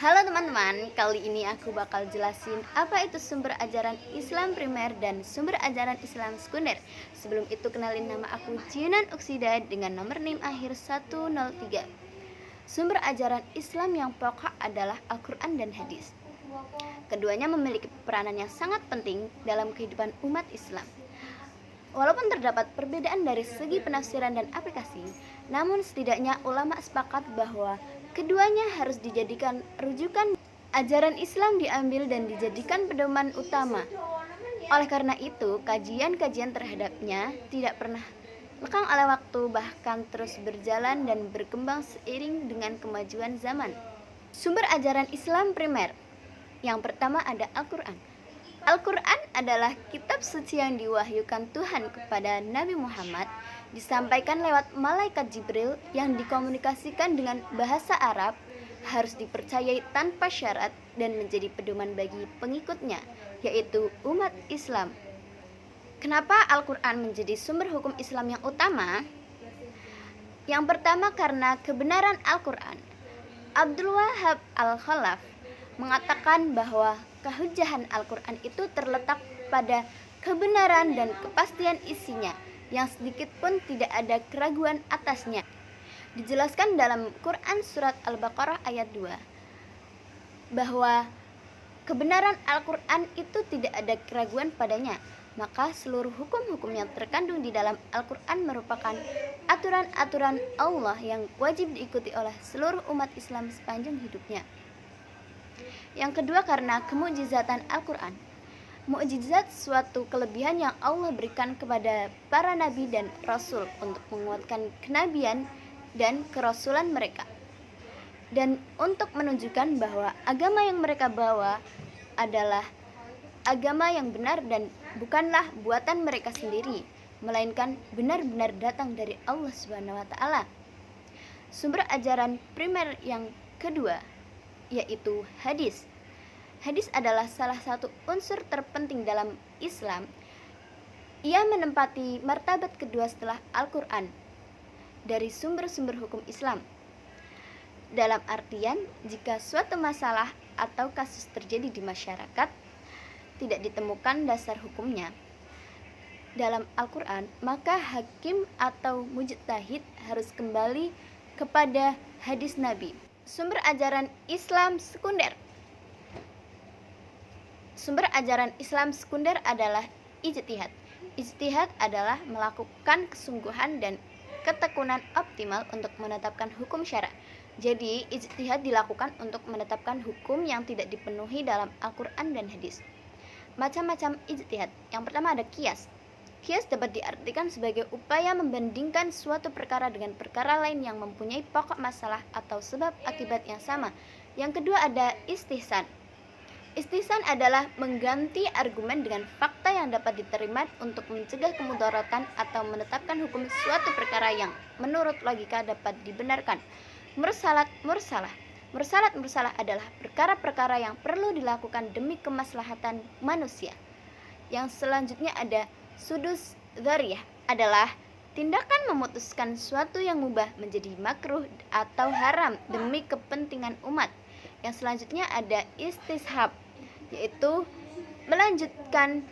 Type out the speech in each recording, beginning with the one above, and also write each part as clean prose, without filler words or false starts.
Halo teman-teman, kali ini aku bakal jelasin apa itu sumber ajaran Islam primer dan sumber ajaran Islam sekunder. Sebelum itu kenalin, nama aku Jinan Uksida dengan nomor NIM akhir 103. Sumber ajaran Islam yang pokok adalah Al-Quran dan Hadis. Keduanya memiliki peranan yang sangat penting dalam kehidupan umat Islam. Walaupun terdapat perbedaan dari segi penafsiran dan aplikasi, namun setidaknya ulama sepakat bahwa keduanya harus dijadikan rujukan. Ajaran Islam diambil dan dijadikan pedoman utama. Oleh karena itu, kajian-kajian terhadapnya tidak pernah lekang oleh waktu, bahkan terus berjalan dan berkembang seiring dengan kemajuan zaman. Sumber ajaran Islam primer. Yang pertama ada Al-Quran. Al-Quran adalah kitab suci yang diwahyukan Tuhan kepada Nabi Muhammad, disampaikan lewat malaikat Jibril yang dikomunikasikan dengan bahasa Arab, harus dipercayai tanpa syarat dan menjadi pedoman bagi pengikutnya, yaitu umat Islam. Kenapa Al-Quran menjadi sumber hukum Islam yang utama? Yang pertama karena kebenaran Al-Quran. Abdul Wahab Al-Khalaf mengatakan bahwa kehujahan Al-Quran itu terletak pada kebenaran dan kepastian isinya, yang sedikit pun tidak ada keraguan atasnya. Dijelaskan dalam Quran surat Al-Baqarah ayat 2 bahwa kebenaran Al-Quran itu tidak ada keraguan padanya. Maka seluruh hukum-hukum yang terkandung di dalam Al-Quran merupakan aturan-aturan Allah yang wajib diikuti oleh seluruh umat Islam sepanjang hidupnya. Yang kedua karena kemukjizatan Al-Quran. Mukjizat suatu kelebihan yang Allah berikan kepada para nabi dan rasul untuk menguatkan kenabian dan kerasulan mereka, dan untuk menunjukkan bahwa agama yang mereka bawa adalah agama yang benar dan bukanlah buatan mereka sendiri, melainkan benar-benar datang dari Allah SWT. Sumber ajaran primer yang kedua yaitu hadis. Hadis adalah salah satu unsur terpenting dalam Islam. Ia menempati martabat kedua setelah Al-Quran dari sumber-sumber hukum Islam. Dalam artian, jika suatu masalah atau kasus terjadi di masyarakat, tidak ditemukan dasar hukumnya dalam Al-Quran, maka hakim atau mujtahid harus kembali kepada hadis Nabi. Sumber ajaran Islam sekunder. Sumber ajaran Islam sekunder adalah ijtihad. Ijtihad adalah melakukan kesungguhan dan ketekunan optimal untuk menetapkan hukum syara. Jadi, ijtihad dilakukan untuk menetapkan hukum yang tidak dipenuhi dalam Al-Quran dan hadis. Macam-macam ijtihad. Yang pertama ada qiyas. Qiyas dapat diartikan sebagai upaya membandingkan suatu perkara dengan perkara lain yang mempunyai pokok masalah atau sebab akibat yang sama. Yang kedua ada istihsan. Istihsan adalah mengganti argumen dengan fakta yang dapat diterima untuk mencegah kemudaratan atau menetapkan hukum suatu perkara yang menurut logika dapat dibenarkan. Mursalat adalah perkara-perkara yang perlu dilakukan demi kemaslahatan manusia. Yang selanjutnya ada sudus dzariyah, adalah tindakan memutuskan suatu yang mubah menjadi makruh atau haram demi kepentingan umat. Yang selanjutnya ada istishab, yaitu melanjutkan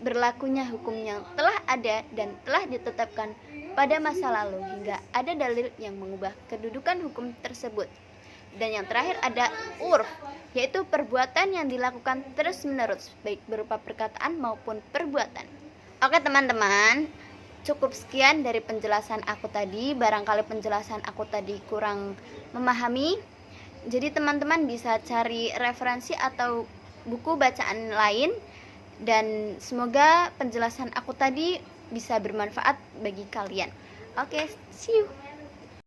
berlakunya hukum yang telah ada dan telah ditetapkan pada masa lalu hingga ada dalil yang mengubah kedudukan hukum tersebut. Dan yang terakhir ada urf, yaitu perbuatan yang dilakukan terus-menerus, baik berupa perkataan maupun perbuatan. Oke teman-teman, cukup sekian dari penjelasan aku tadi. Barangkali penjelasan aku tadi kurang memahami, jadi teman-teman bisa cari referensi atau buku bacaan lain. Dan semoga penjelasan aku tadi bisa bermanfaat bagi kalian. Oke, see you.